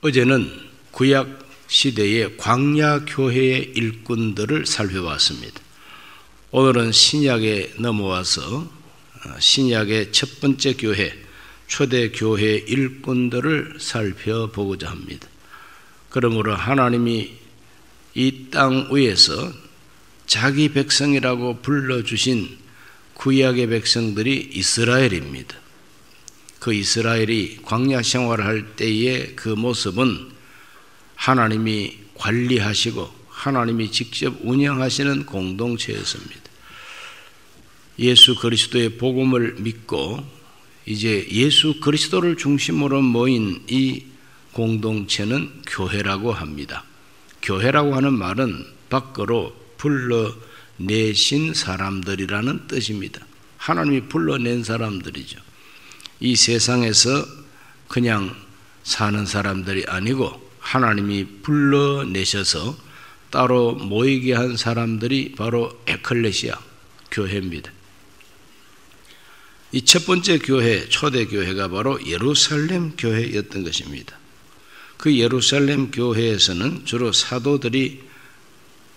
어제는 구약 시대의 광야 교회의 일꾼들을 살펴봤습니다. 오늘은 신약에 넘어와서 신약의 첫 번째 교회, 초대 교회 일꾼들을 살펴보고자 합니다. 그러므로 하나님이 이 땅 위에서 자기 백성이라고 불러주신 구약의 백성들이 이스라엘입니다. 그 이스라엘이 광야 생활을 할 때의 그 모습은 하나님이 관리하시고 하나님이 직접 운영하시는 공동체였습니다. 예수 그리스도의 복음을 믿고 이제 예수 그리스도를 중심으로 모인 이 공동체는 교회라고 합니다. 교회라고 하는 말은 밖으로 불러내신 사람들이라는 뜻입니다. 하나님이 불러낸 사람들이죠. 이 세상에서 그냥 사는 사람들이 아니고 하나님이 불러내셔서 따로 모이게 한 사람들이 바로 에클레시아, 교회입니다. 이 첫 번째 교회, 초대 교회가 바로 예루살렘 교회였던 것입니다. 그 예루살렘 교회에서는 주로 사도들이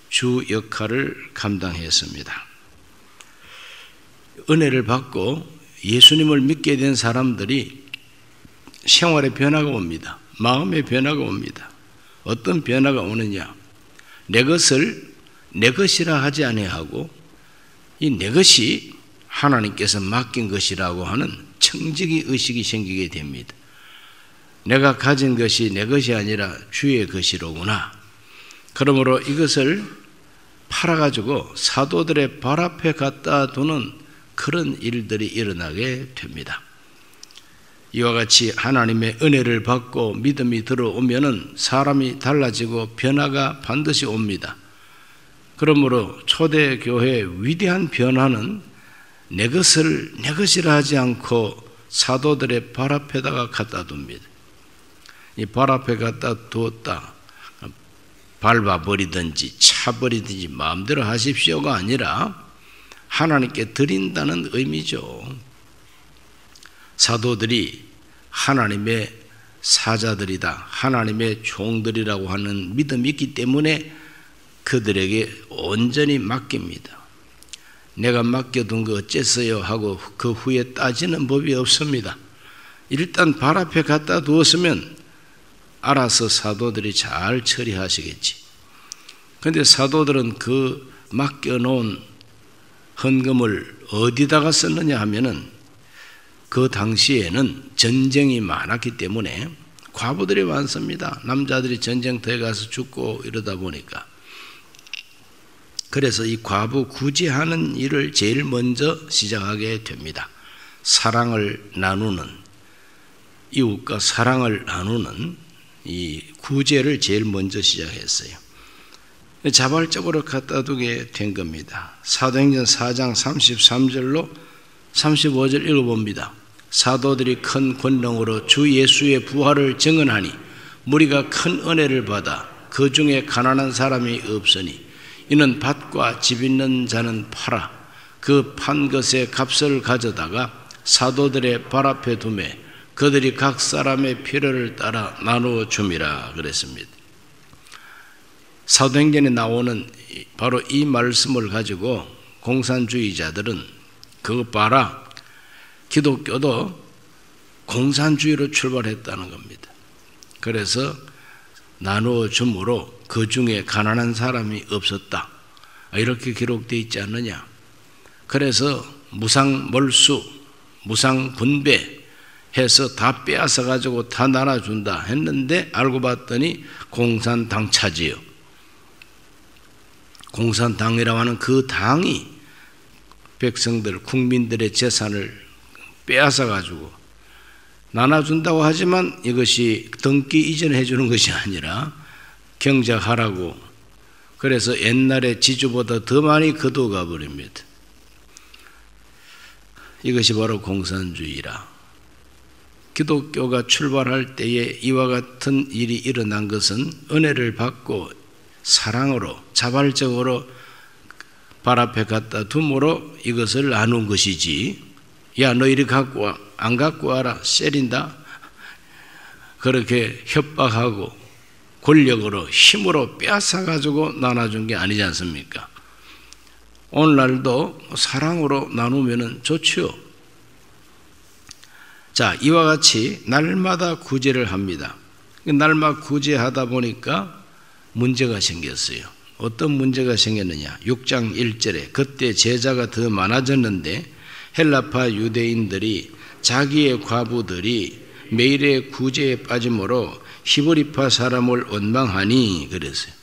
주 역할을 감당했습니다. 은혜를 받고 예수님을 믿게 된 사람들이 생활의 변화가 옵니다. 마음의 변화가 옵니다. 어떤 변화가 오느냐? 내 것을 내 것이라 하지 아니하고 이 내 것이 하나님께서 맡긴 것이라고 하는 청지기 의식이 생기게 됩니다. 내가 가진 것이 내 것이 아니라 주의 것이로구나. 그러므로 이것을 팔아가지고 사도들의 발 앞에 갖다 두는 그런 일들이 일어나게 됩니다. 이와 같이 하나님의 은혜를 받고 믿음이 들어오면은 사람이 달라지고 변화가 반드시 옵니다. 그러므로 초대교회의 위대한 변화는 내 것을 내 것이라 하지 않고 사도들의 발 앞에다가 갖다 둡니다. 이 발 앞에 갖다 두었다, 밟아버리든지 차버리든지 마음대로 하십시오가 아니라 하나님께 드린다는 의미죠. 사도들이 하나님의 사자들이다, 하나님의 종들이라고 하는 믿음이 있기 때문에 그들에게 온전히 맡깁니다. 내가 맡겨둔 거 어째서요 하고 그 후에 따지는 법이 없습니다. 일단 발 앞에 갖다 두었으면 알아서 사도들이 잘 처리하시겠지. 그런데 사도들은 그 맡겨놓은 헌금을 어디다가 썼느냐 하면은 그 당시에는 전쟁이 많았기 때문에 과부들이 많습니다. 남자들이 전쟁터에 가서 죽고 이러다 보니까. 그래서 이 과부 구제하는 일을 제일 먼저 시작하게 됩니다. 사랑을 나누는, 이웃과 사랑을 나누는 이 구제를 제일 먼저 시작했어요. 자발적으로 갖다 두게 된 겁니다. 사도행전 4장 33절로 35절 읽어봅니다. 사도들이 큰 권능으로 주 예수의 부활을 증언하니 무리가 큰 은혜를 받아 그 중에 가난한 사람이 없으니 이는 밭과 집 있는 자는 팔아 그 판 것의 값을 가져다가 사도들의 발 앞에 두매 그들이 각 사람의 필요를 따라 나누어 줌이라 그랬습니다. 사도행전에 나오는 바로 이 말씀을 가지고 공산주의자들은 그거 봐라, 기독교도 공산주의로 출발했다는 겁니다. 그래서 나누어 줌으로 그 중에 가난한 사람이 없었다, 이렇게 기록되어 있지 않느냐. 그래서 무상몰수, 무상분배해서 다 빼앗아 가지고 다 나눠준다 했는데 알고 봤더니 공산당 차지요. 공산당이라고 하는 그 당이 백성들, 국민들의 재산을 빼앗아 가지고 나눠준다고 하지만 이것이 등기 이전해 주는 것이 아니라 경작하라고, 그래서 옛날의 지주보다 더 많이 거둬가 버립니다. 이것이 바로 공산주의라. 기독교가 출발할 때에 이와 같은 일이 일어난 것은 은혜를 받고 사랑으로 자발적으로 발 앞에 갖다 둠으로 이것을 나눈 것이지, 야 너 이리 갖고 와, 안 갖고 와라, 세린다, 그렇게 협박하고 권력으로 힘으로 빼앗아가지고 나눠준 게 아니지 않습니까? 오늘날도 사랑으로 나누면 좋지요. 자, 이와 같이 날마다 구제를 합니다. 날마다 구제하다 보니까 문제가 생겼어요. 어떤 문제가 생겼느냐? 6장 1절에 그때 제자가 더 많아졌는데 헬라파 유대인들이 자기의 과부들이 매일의 구제에 빠짐으로 히브리파 사람을 원망하니 그랬어요.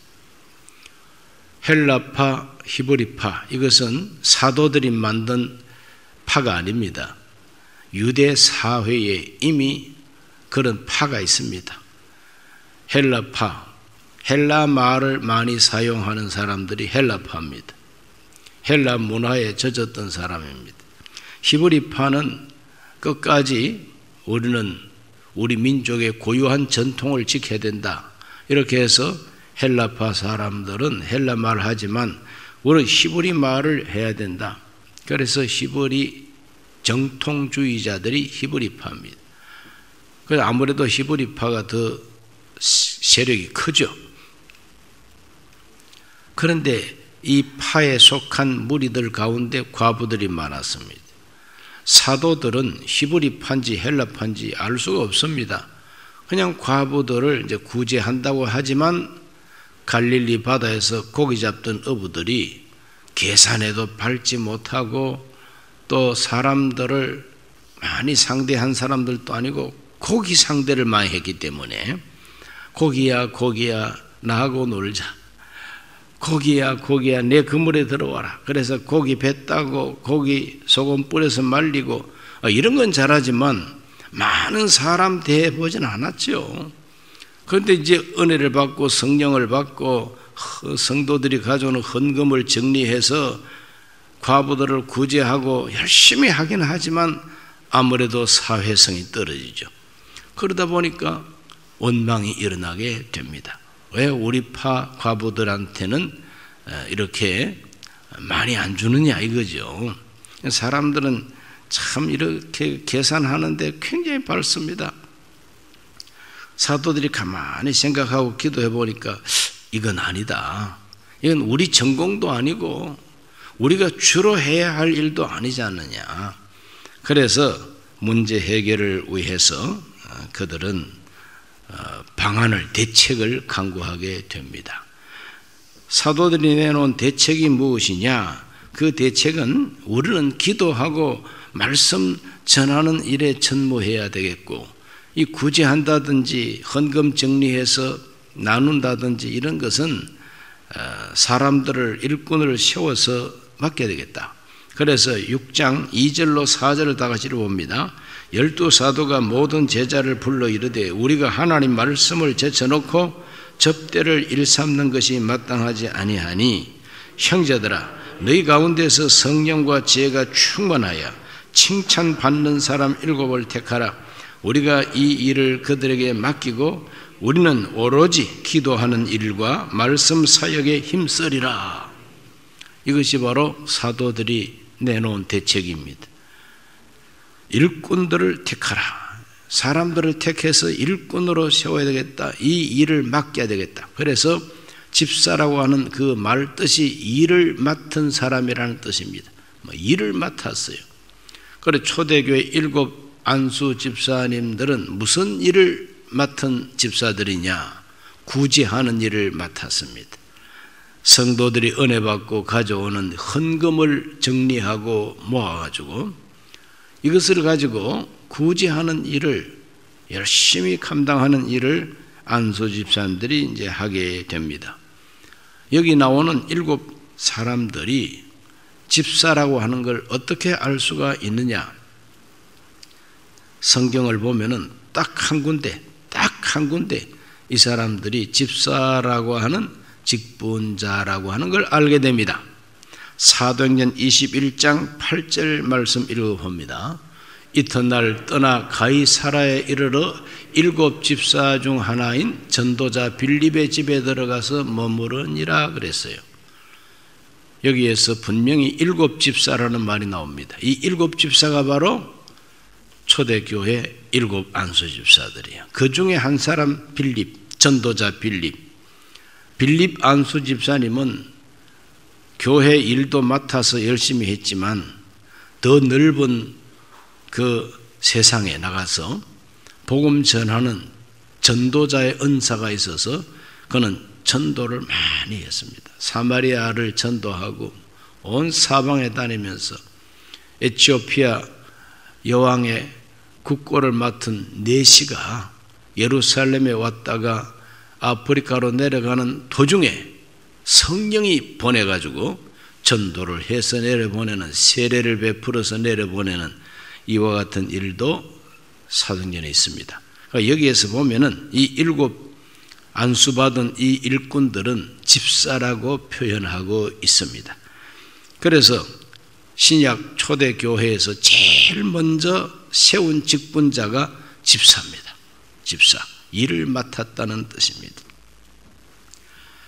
헬라파, 히브리파 이것은 사도들이 만든 파가 아닙니다. 유대 사회에 이미 그런 파가 있습니다. 헬라파, 헬라 말을 많이 사용하는 사람들이 헬라파입니다. 헬라 문화에 젖었던 사람입니다. 히브리파는 끝까지 우리는 우리 민족의 고유한 전통을 지켜야 된다. 이렇게 해서 헬라파 사람들은 헬라 말을 하지만 우리는 히브리 말을 해야 된다. 그래서 히브리 정통주의자들이 히브리파입니다. 그래서 아무래도 히브리파가 더 세력이 크죠. 그런데 이 파에 속한 무리들 가운데 과부들이 많았습니다. 사도들은 히브리파인지 헬라파인지 알 수가 없습니다. 그냥 과부들을 이제 구제한다고 하지만 갈릴리 바다에서 고기 잡던 어부들이 계산해도 밟지 못하고 또 사람들을 많이 상대한 사람들도 아니고 고기 상대를 많이 했기 때문에 고기야 나하고 놀자. 고기야 내 그물에 들어와라. 그래서 고기 배 따고 고기 소금 뿌려서 말리고 이런 건 잘하지만 많은 사람 대해보진 않았죠. 그런데 이제 은혜를 받고 성령을 받고 성도들이 가져오는 헌금을 정리해서 과부들을 구제하고 열심히 하긴 하지만 아무래도 사회성이 떨어지죠. 그러다 보니까 원망이 일어나게 됩니다. 왜 우리 파 과부들한테는 이렇게 많이 안 주느냐 이거죠. 사람들은 참 이렇게 계산하는데 굉장히 밝습니다. 사도들이 가만히 생각하고 기도해 보니까 이건 아니다. 이건 우리 전공도 아니고 우리가 주로 해야 할 일도 아니지 않느냐. 그래서 문제 해결을 위해서 그들은 방안을, 대책을 강구하게 됩니다. 사도들이 내놓은 대책이 무엇이냐? 그 대책은 우리는 기도하고 말씀 전하는 일에 전무해야 되겠고, 이 구제한다든지 헌금 정리해서 나눈다든지 이런 것은 사람들을 일꾼을 세워서 맡겨야 되겠다. 그래서 6장 2절로 4절을 다 같이 봅니다. 12사도가 모든 제자를 불러 이르되 우리가 하나님 말씀을 제쳐놓고 접대를 일삼는 것이 마땅하지 아니하니 형제들아 너희 가운데서 성령과 지혜가 충만하여 칭찬받는 사람 7을 택하라. 우리가 이 일을 그들에게 맡기고 우리는 오로지 기도하는 일과 말씀 사역에 힘쓰리라. 이것이 바로 사도들이 내놓은 대책입니다. 일꾼들을 택하라. 사람들을 택해서 일꾼으로 세워야 되겠다. 이 일을 맡겨야 되겠다. 그래서 집사라고 하는 그 말 뜻이 일을 맡은 사람이라는 뜻입니다. 일을 맡았어요. 그래 초대교회 7 안수 집사님들은 무슨 일을 맡은 집사들이냐? 구제하는 일을 맡았습니다. 성도들이 은혜 받고 가져오는 헌금을 정리하고 모아가지고 이것을 가지고 구제하는 일을 열심히 감당하는 일을 안수 집사님들이 이제 하게 됩니다. 여기 나오는 7 사람들이 집사라고 하는 걸 어떻게 알 수가 있느냐? 성경을 보면은 딱 한 군데 이 사람들이 집사라고 하는 직분자라고 하는 걸 알게 됩니다. 사도행전 21장 8절 말씀 읽어봅니다. 이튿날 떠나 가이사라에 이르러 7 집사 중 하나인 전도자 빌립의 집에 들어가서 머무르니라 그랬어요. 여기에서 분명히 7 집사라는 말이 나옵니다. 이 7 집사가 바로 초대교회 7 안수집사들이에요. 그 중에 한 사람 빌립, 전도자 빌립 안수집사님은 교회 일도 맡아서 열심히 했지만 더 넓은 그 세상에 나가서 복음 전하는 전도자의 은사가 있어서 그는 전도를 많이 했습니다. 사마리아를 전도하고 온 사방에 다니면서 에티오피아 여왕의 국고를 맡은 네시가 예루살렘에 왔다가 아프리카로 내려가는 도중에 성령이 보내가지고 전도를 해서 내려보내는, 세례를 베풀어서 내려보내는 이와 같은 일도 사도행전에 있습니다. 그러니까 여기에서 보면은 이 7 안수받은 이 일꾼들은 집사라고 표현하고 있습니다. 그래서 신약 초대교회에서 제일 먼저 세운 직분자가 집사입니다. 집사, 일을 맡았다는 뜻입니다.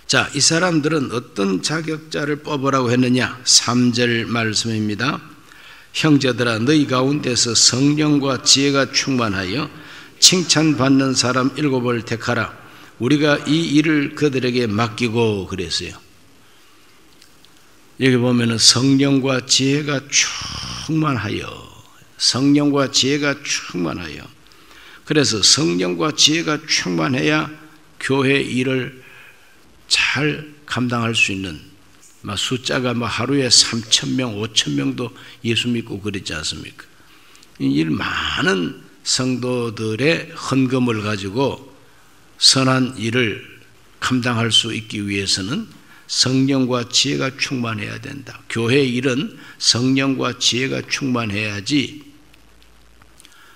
자, 이 사람들은 어떤 자격자를 뽑으라고 했느냐? 3절 말씀입니다. 형제들아, 너희 가운데서 성령과 지혜가 충만하여 칭찬받는 사람 7을 택하라. 우리가 이 일을 그들에게 맡기고 그랬어요. 여기 보면은 성령과 지혜가 충만하여, 성령과 지혜가 충만하여. 그래서 성령과 지혜가 충만해야 교회 일을 잘 감당할 수 있는, 숫자가 하루에 3,000명, 5,000명도 예수 믿고 그랬지 않습니까? 이 많은 성도들의 헌금을 가지고 선한 일을 감당할 수 있기 위해서는 성령과 지혜가 충만해야 된다. 교회 일은 성령과 지혜가 충만해야지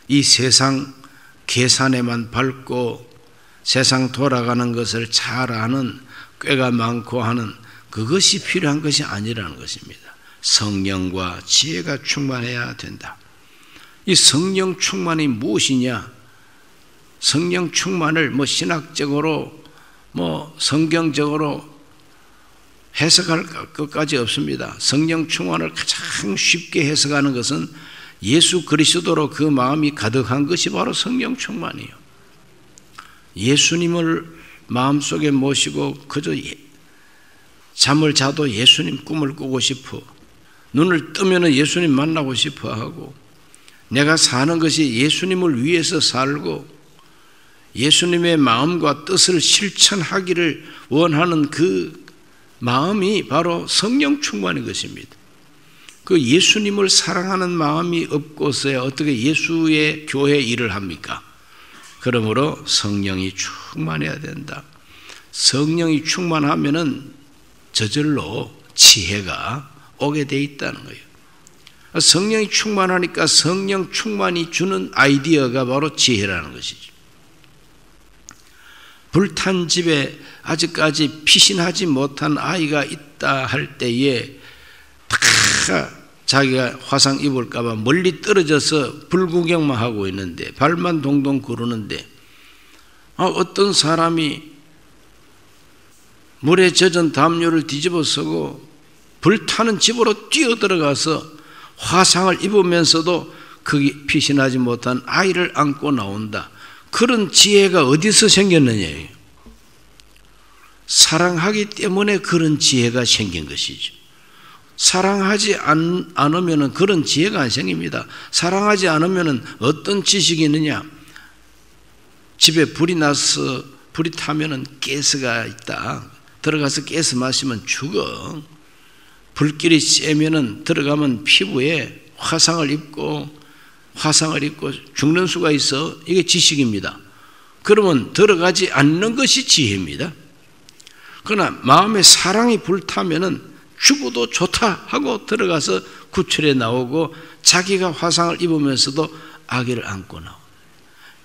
이 세상 계산에만 밟고 세상 돌아가는 것을 잘 아는, 꾀가 많고 하는 그것이 필요한 것이 아니라는 것입니다. 성령과 지혜가 충만해야 된다. 이 성령 충만이 무엇이냐? 성령 충만을 신학적으로 성경적으로 해석할 것까지 없습니다. 성령 충만을 가장 쉽게 해석하는 것은 예수 그리스도로 그 마음이 가득한 것이 바로 성령 충만이에요. 예수님을 마음속에 모시고 그저 잠을 자도 예수님 꿈을 꾸고 싶어, 눈을 뜨면 예수님 만나고 싶어 하고, 내가 사는 것이 예수님을 위해서 살고 예수님의 마음과 뜻을 실천하기를 원하는 그 마음이 바로 성령 충만인 것입니다. 그 예수님을 사랑하는 마음이 없고서야 어떻게 예수의 교회 일을 합니까? 그러므로 성령이 충만해야 된다. 성령이 충만하면은 저절로 지혜가 오게 돼 있다는 거예요. 성령이 충만하니까 성령 충만이 주는 아이디어가 바로 지혜라는 것이죠. 불탄 집에 아직까지 피신하지 못한 아이가 있다 할 때에 다 자기가 화상 입을까 봐 멀리 떨어져서 불구경만 하고 있는데, 발만 동동 구르는데 어떤 사람이 물에 젖은 담요를 뒤집어 쓰고 불타는 집으로 뛰어들어가서 화상을 입으면서도 거기 피신하지 못한 아이를 안고 나온다. 그런 지혜가 어디서 생겼느냐예요. 사랑하기 때문에 그런 지혜가 생긴 것이죠. 사랑하지 않으면 그런 지혜가 안 생깁니다. 사랑하지 않으면 어떤 지식이 있느냐? 집에 불이 나서 불이 타면 가스가 있다. 들어가서 가스 마시면 죽어. 불길이 세면 들어가면 피부에 화상을 입고 죽는 수가 있어. 이게 지식입니다. 그러면 들어가지 않는 것이 지혜입니다. 그러나 마음에 사랑이 불타면은 죽어도 좋다 하고 들어가서 구출해 나오고 자기가 화상을 입으면서도 아기를 안고 나오고,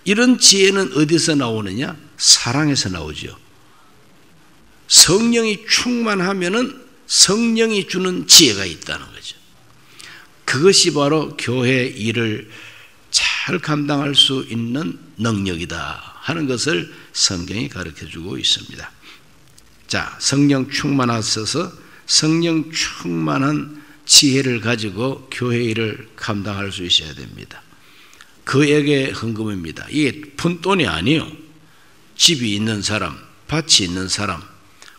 이런 지혜는 어디서 나오느냐? 사랑에서 나오죠. 성령이 충만하면은 성령이 주는 지혜가 있다는 거죠. 그것이 바로 교회 일을 잘 감당할 수 있는 능력이다 하는 것을 성경이 가르쳐주고 있습니다. 자, 성령 충만하셔서 성령 충만한 지혜를 가지고 교회 일을 감당할 수 있어야 됩니다. 그에게 헌금입니다. 이게 푼돈이 아니에요. 집이 있는 사람, 밭이 있는 사람,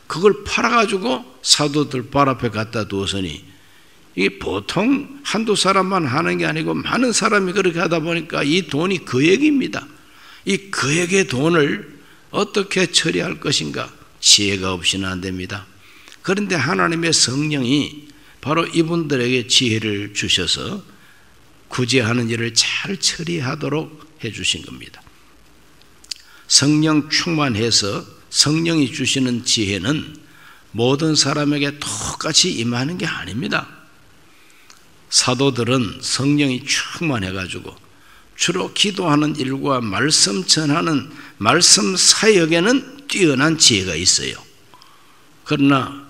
그걸 팔아가지고 사도들 발 앞에 갖다 두었으니, 이게 보통 한두 사람만 하는 게 아니고 많은 사람이 그렇게 하다 보니까 이 돈이 그에게입니다. 이 그에게 돈을 어떻게 처리할 것인가? 지혜가 없이는 안 됩니다. 그런데 하나님의 성령이 바로 이분들에게 지혜를 주셔서 구제하는 일을 잘 처리하도록 해주신 겁니다. 성령 충만해서 성령이 주시는 지혜는 모든 사람에게 똑같이 임하는 게 아닙니다. 사도들은 성령이 충만해가지고 주로 기도하는 일과 말씀 전하는 말씀 사역에는 뛰어난 지혜가 있어요. 그러나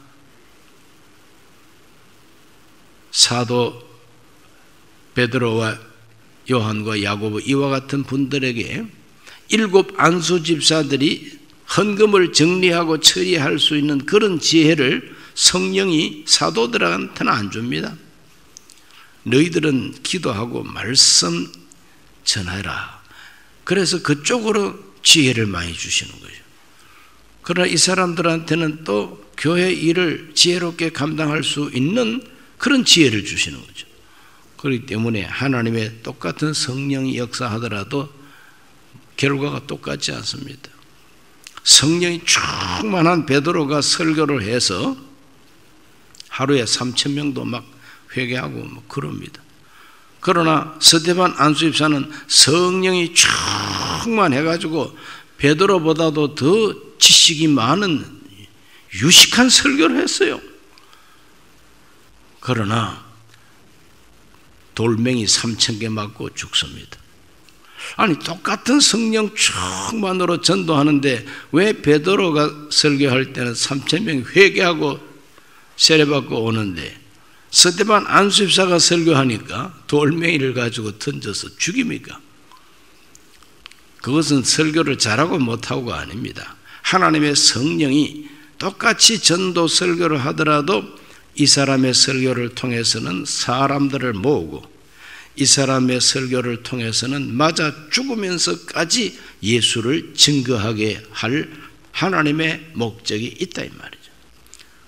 사도 베드로와 요한과 야고보 이와 같은 분들에게 7 안수 집사들이 헌금을 정리하고 처리할 수 있는 그런 지혜를 성령이 사도들한테는 안 줍니다. 너희들은 기도하고 말씀 전하라. 그래서 그쪽으로 지혜를 많이 주시는 거죠. 그러나 이 사람들한테는 또 교회 일을 지혜롭게 감당할 수 있는 그런 지혜를 주시는 거죠. 그렇기 때문에 하나님의 똑같은 성령이 역사하더라도 결과가 똑같지 않습니다. 성령이 충만한 베드로가 설교를 해서 하루에 3,000명도 막 회개하고 뭐 그럽니다. 그러나 스데반 안수집사는 성령이 충만해가지고 베드로보다도 더 지식이 많은 유식한 설교를 했어요. 그러나 돌멩이 3,000개 맞고 죽습니다. 아니 똑같은 성령 충만으로 전도하는데 왜 베드로가 설교할 때는 3,000명이 회개하고 세례받고 오는데 스데반 안수집사가 설교하니까 돌멩이를 가지고 던져서 죽입니까? 그것은 설교를 잘하고 못하고가 아닙니다. 하나님의 성령이 똑같이 전도 설교를 하더라도 이 사람의 설교를 통해서는 사람들을 모으고 이 사람의 설교를 통해서는 맞아 죽으면서까지 예수를 증거하게 할 하나님의 목적이 있다 이 말이죠.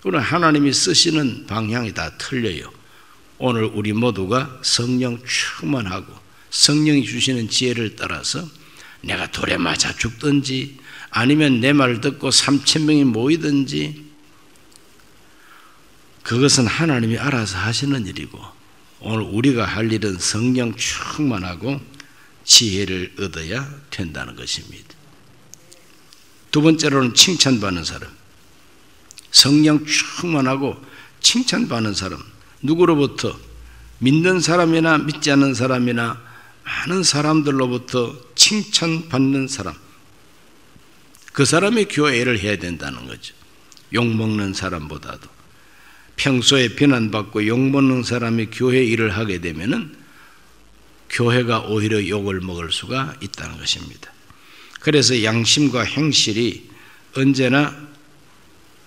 그러나 하나님이 쓰시는 방향이 다 틀려요. 오늘 우리 모두가 성령 충만하고 성령이 주시는 지혜를 따라서 내가 돌에 맞아 죽든지 아니면 내 말 듣고 3,000명이 모이든지 그것은 하나님이 알아서 하시는 일이고 오늘 우리가 할 일은 성령 충만하고 지혜를 얻어야 된다는 것입니다. 두 번째로는 칭찬받는 사람. 성령 충만하고 칭찬받는 사람. 누구로부터? 믿는 사람이나 믿지 않는 사람이나 많은 사람들로부터 칭찬받는 사람. 그 사람이 교회를 해야 된다는 거죠. 욕먹는 사람보다도. 평소에 비난받고 욕먹는 사람이 교회 일을 하게 되면은 교회가 오히려 욕을 먹을 수가 있다는 것입니다. 그래서 양심과 행실이 언제나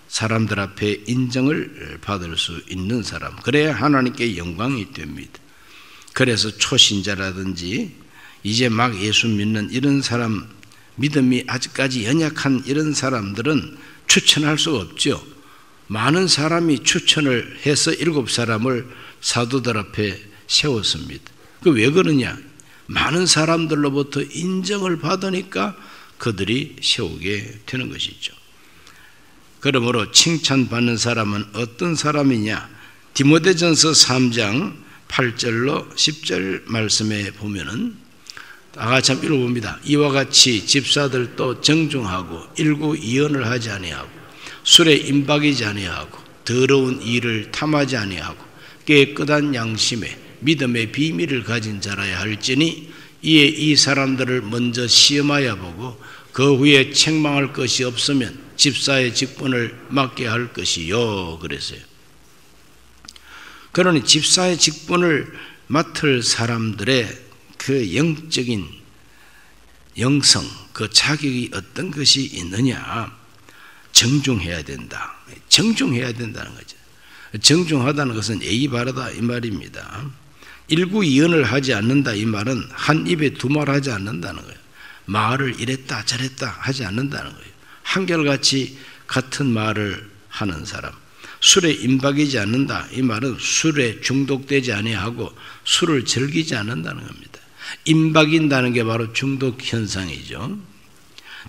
사람들 앞에 인정을 받을 수 있는 사람, 그래야 하나님께 영광이 됩니다. 그래서 초신자라든지 이제 막 예수 믿는 이런 사람, 믿음이 아직까지 연약한 이런 사람들은 추천할 수 없죠. 많은 사람이 추천을 해서 7사람을 사도들 앞에 세웠습니다. 그 왜 그러냐? 많은 사람들로부터 인정을 받으니까 그들이 세우게 되는 것이죠. 그러므로 칭찬받는 사람은 어떤 사람이냐? 디모데전서 3장 8절로 10절 말씀에 보면은 다 같이 한번 읽어봅니다. 이와 같이 집사들도 정중하고 일구이언을 하지 아니하고 술에 임박이지 아니하고 더러운 일을 탐하지 아니하고 깨끗한 양심에 믿음의 비밀을 가진 자라야 할지니 이에 이 사람들을 먼저 시험하여 보고 그 후에 책망할 것이 없으면 집사의 직분을 맡게 할 것이요. 그랬어요. 그러니 집사의 직분을 맡을 사람들의 그 영적인 영성, 그 자격이 어떤 것이 있느냐? 정중해야 된다. 정중해야 된다는 거죠. 정중하다는 것은 예의 바르다 이 말입니다. 일구이연을 하지 않는다 이 말은 한 입에 두 말 하지 않는다는 거예요. 말을 이랬다 저랬다 하지 않는다는 거예요. 한결같이 같은 말을 하는 사람. 술에 임박이지 않는다 이 말은 술에 중독되지 아니하고 술을 즐기지 않는다는 겁니다. 임박인다는 게 바로 중독 현상이죠.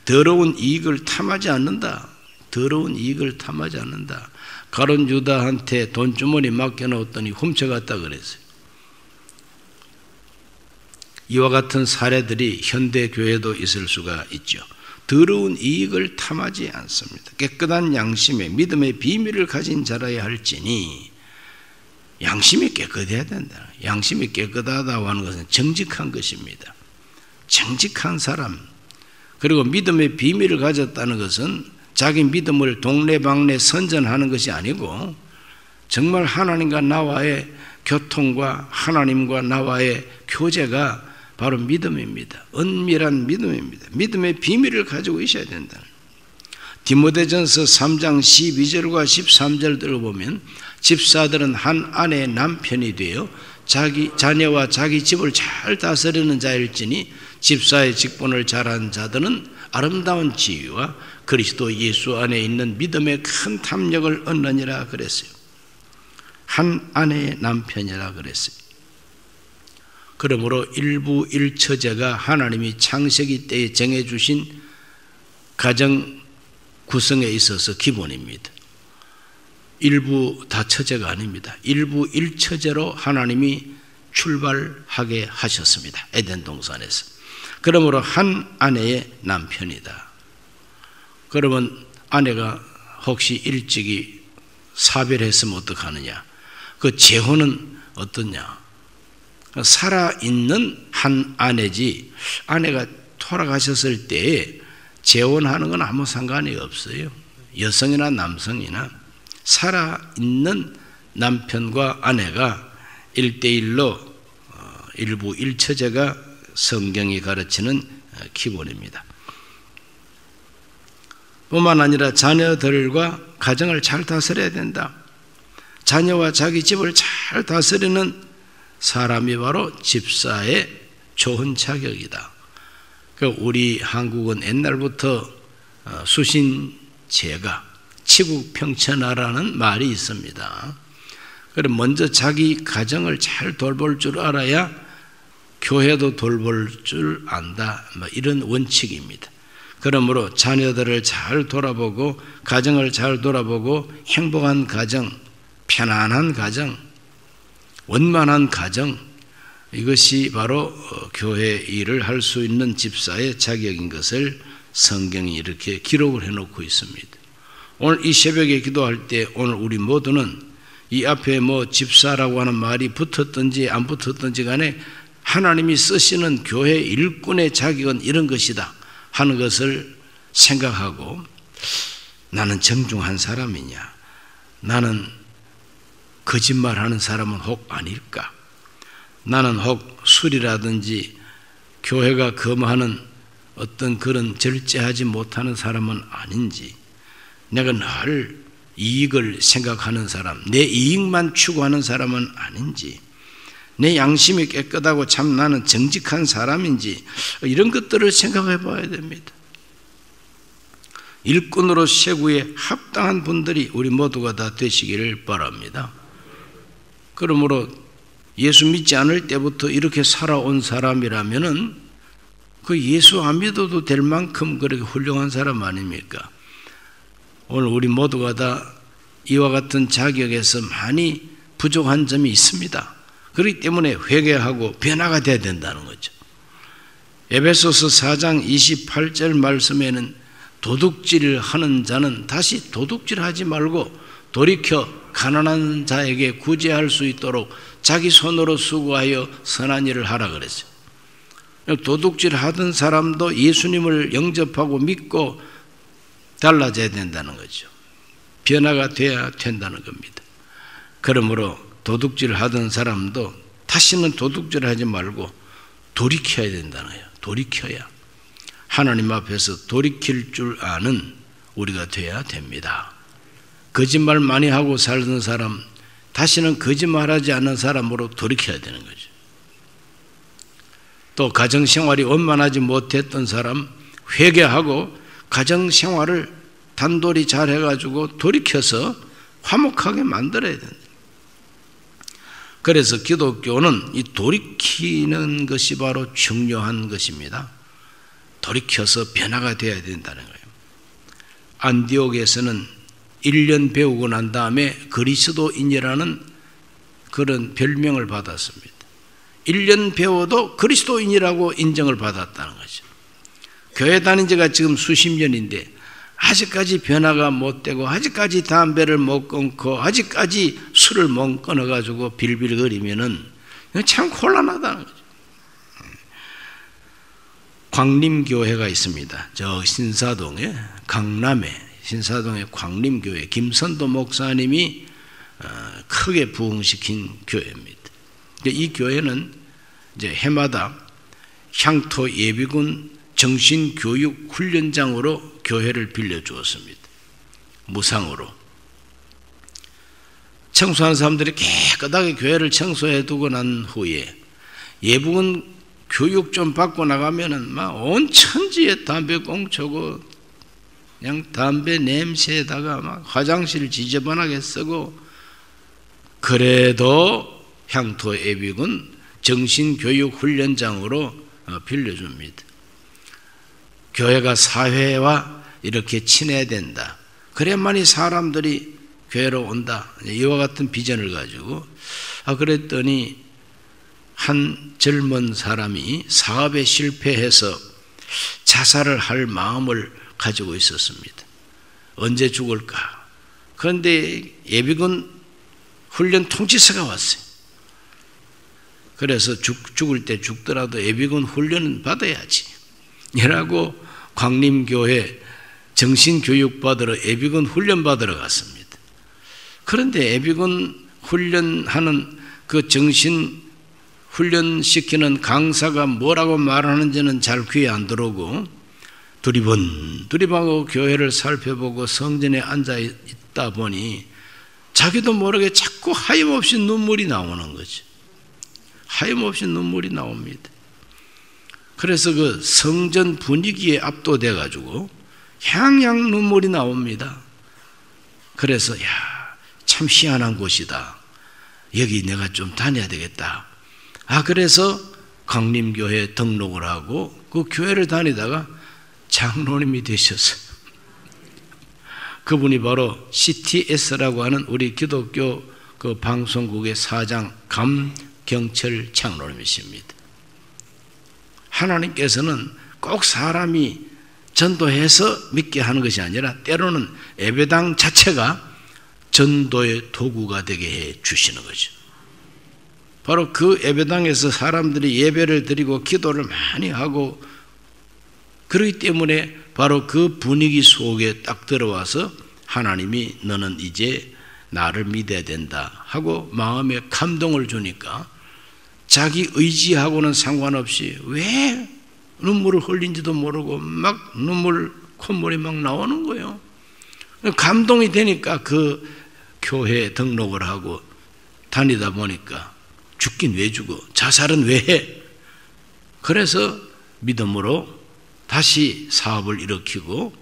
더러운 이익을 탐하지 않는다. 더러운 이익을 탐하지 않는다. 가룟 유다한테 돈주머니 맡겨놓았더니 훔쳐갔다 그랬어요. 이와 같은 사례들이 현대 교회도 있을 수가 있죠. 더러운 이익을 탐하지 않습니다. 깨끗한 양심에 믿음의 비밀을 가진 자라야 할지니 양심이 깨끗해야 된다. 양심이 깨끗하다고 하는 것은 정직한 것입니다. 정직한 사람 그리고 믿음의 비밀을 가졌다는 것은 자기 믿음을 동네방네 선전하는 것이 아니고 정말 하나님과 나와의 교통과 하나님과 나와의 교제가 바로 믿음입니다. 은밀한 믿음입니다. 믿음의 비밀을 가지고 있어야 된다. 디모데전서 3장 12절과 13절들을 보면 집사들은 한 아내의 남편이 되어 자기 자녀와 자기 집을 잘 다스리는 자일지니 집사의 직분을 잘한 자들은 아름다운 지위와 그리스도 예수 안에 있는 믿음의 큰 탐욕을 얻느니라 그랬어요. 한 아내의 남편이라 그랬어요. 그러므로 일부 일처제가 하나님이 창세기 때에 정해주신 가정 구성에 있어서 기본입니다. 일부 다처제가 아닙니다. 일부 일처제로 하나님이 출발하게 하셨습니다. 에덴 동산에서. 그러므로 한 아내의 남편이다. 그러면 아내가 혹시 일찍이 사별했으면 어떡하느냐? 그 재혼은 어떠냐? 살아있는 한 아내지 아내가 돌아가셨을 때에 재혼하는 건 아무 상관이 없어요. 여성이나 남성이나 살아있는 남편과 아내가 1대1로 일부 일처제가 성경이 가르치는 기본입니다. 뿐만 아니라 자녀들과 가정을 잘 다스려야 된다. 자녀와 자기 집을 잘 다스리는 사람이 바로 집사의 좋은 자격이다. 우리 한국은 옛날부터 수신제가 치국평천하라는 말이 있습니다. 그럼 먼저 자기 가정을 잘 돌볼 줄 알아야 교회도 돌볼 줄 안다. 이런 원칙입니다. 그러므로 자녀들을 잘 돌아보고 가정을 잘 돌아보고 행복한 가정, 편안한 가정, 원만한 가정 이것이 바로 교회 일을 할 수 있는 집사의 자격인 것을 성경이 이렇게 기록을 해놓고 있습니다. 오늘 이 새벽에 기도할 때 오늘 우리 모두는 이 앞에 집사라고 하는 말이 붙었든지 안 붙었든지 간에 하나님이 쓰시는 교회 일꾼의 자격은 이런 것이다 하는 것을 생각하고 나는 정중한 사람이냐? 나는 거짓말하는 사람은 혹 아닐까? 나는 혹 술이라든지 교회가 금하는 어떤 그런 절제하지 못하는 사람은 아닌지, 내가 늘 이익을 생각하는 사람, 내 이익만 추구하는 사람은 아닌지, 내 양심이 깨끗하고 참 나는 정직한 사람인지 이런 것들을 생각해 봐야 됩니다. 일꾼으로 세구에 합당한 분들이 우리 모두가 다 되시기를 바랍니다. 그러므로 예수 믿지 않을 때부터 이렇게 살아온 사람이라면은 그 예수 안 믿어도 될 만큼 그렇게 훌륭한 사람 아닙니까? 오늘 우리 모두가 다 이와 같은 자격에서 많이 부족한 점이 있습니다. 그렇기 때문에 회개하고 변화가 돼야 된다는 거죠. 에베소서 4장 28절 말씀에는 도둑질을 하는 자는 다시 도둑질하지 말고 돌이켜 가난한 자에게 구제할 수 있도록 자기 손으로 수고하여 선한 일을 하라 그랬어요. 도둑질 하던 사람도 예수님을 영접하고 믿고 달라져야 된다는 거죠. 변화가 돼야 된다는 겁니다. 그러므로 도둑질 하던 사람도 다시는 도둑질 하지 말고 돌이켜야 된다는 거예요. 돌이켜야 하나님 앞에서 돌이킬 줄 아는 우리가 돼야 됩니다. 거짓말 많이 하고 살던 사람 다시는 거짓말하지 않는 사람으로 돌이켜야 되는 거죠. 또 가정생활이 원만하지 못했던 사람 회개하고 가정생활을 단돌이 잘 해가지고 돌이켜서 화목하게 만들어야 된다. 그래서 기독교는 이 돌이키는 것이 바로 중요한 것입니다. 돌이켜서 변화가 되어야 된다는 거예요. 안디옥에서는 1년 배우고 난 다음에 그리스도인이라는 그런 별명을 받았습니다. 1년 배워도 그리스도인이라고 인정을 받았다는 거죠. 교회 다닌 지가 지금 수십 년인데 아직까지 변화가 못 되고 아직까지 담배를 못 끊고 아직까지 술을 못 끊어가지고 빌빌거리면은 참 곤란하다는 거죠. 광림교회가 있습니다. 저 신사동에, 강남에 신사동의 광림교회 김선도 목사님이 크게 부흥시킨 교회입니다. 이 교회는 이제 해마다 향토 예비군 정신교육 훈련장으로 교회를 빌려주었습니다. 무상으로. 청소한 사람들이 깨끗하게 교회를 청소해 두고 난 후에 예비군 교육 좀 받고 나가면은 막 온 천지에 담배 꽁초고 그냥 담배 냄새에다가 막 화장실 지저분하게 쓰고, 그래도 향토 예비군 정신교육 훈련장으로 빌려줍니다. 교회가 사회와 이렇게 친해야 된다. 그래야만이 사람들이 교회로 온다. 이와 같은 비전을 가지고 그랬더니 한 젊은 사람이 사업에 실패해서 자살을 할 마음을 가지고 있었습니다. 언제 죽을까? 그런데 예비군 훈련 통지서가 왔어요. 그래서 죽을 때 죽더라도 예비군 훈련은 받아야지 이라고 광림교회 정신교육 받으러 예비군 훈련 받으러 갔습니다. 그런데 예비군 훈련하는 그 정신 훈련시키는 강사가 뭐라고 말하는지는 잘 귀에 안 들어오고 두리번두리번하고 교회를 살펴보고 성전에 앉아 있다 보니 자기도 모르게 자꾸 하염없이 눈물이 나오는 거죠. 하염없이 눈물이 나옵니다. 그래서 그 성전 분위기에 압도돼 가지고 향양 눈물이 나옵니다. 그래서 참 희한한 곳이다. 여기 내가 좀 다녀야 되겠다. 그래서 강림교회 등록을 하고 그 교회를 다니다가 장로님이 되셨어요. 그분이 바로 CTS라고 하는 우리 기독교 그 방송국의 사장 감경철 장로님이십니다. 하나님께서는 꼭 사람이 전도해서 믿게 하는 것이 아니라 때로는 예배당 자체가 전도의 도구가 되게 해 주시는 거죠. 바로 그 예배당에서 사람들이 예배를 드리고 기도를 많이 하고 그렇기 때문에 바로 그 분위기 속에 딱 들어와서 하나님이 너는 이제 나를 믿어야 된다 하고 마음에 감동을 주니까 자기 의지하고는 상관없이 왜 눈물을 흘린지도 모르고 막 콧물이 막 나오는 거예요. 감동이 되니까 그 교회에 등록을 하고 다니다 보니까 죽긴 왜 죽어? 자살은 왜 해? 그래서 믿음으로 다시 사업을 일으키고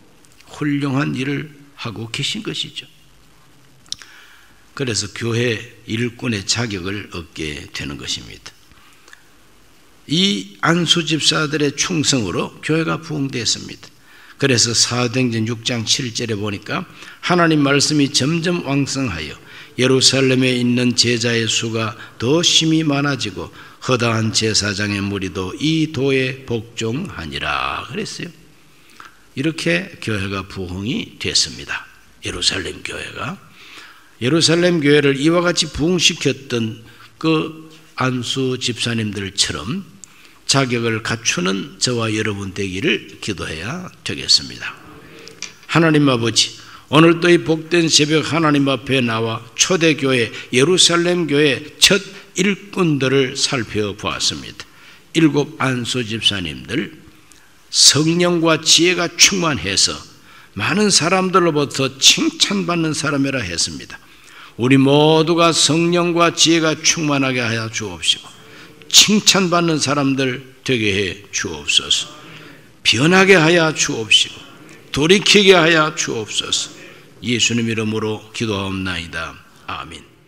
훌륭한 일을 하고 계신 것이죠. 그래서 교회 일꾼의 자격을 얻게 되는 것입니다. 이 안수 집사들의 충성으로 교회가 부흥되었습니다. 그래서 사도행전 6장 7절에 보니까 하나님 말씀이 점점 왕성하여 예루살렘에 있는 제자의 수가 더 심히 많아지고 허다한 제사장의 무리도 이 도에 복종하니라 그랬어요. 이렇게 교회가 부흥이 됐습니다. 예루살렘 교회가. 예루살렘 교회를 이와 같이 부흥시켰던 그 안수 집사님들처럼 자격을 갖추는 저와 여러분 되기를 기도해야 되겠습니다. 하나님 아버지, 오늘도 이 복된 새벽 하나님 앞에 나와 초대교회 예루살렘 교회 첫 일꾼들을 살펴보았습니다. 7 안수 집사님들 성령과 지혜가 충만해서 많은 사람들로부터 칭찬받는 사람이라 했습니다. 우리 모두가 성령과 지혜가 충만하게 하여 주옵시고 칭찬받는 사람들, 되게 해 주옵소서. 변하게 하여 주옵시고 돌이키게 하여 주옵소서. 예수님 이름으로 기도하옵나이다. 아멘.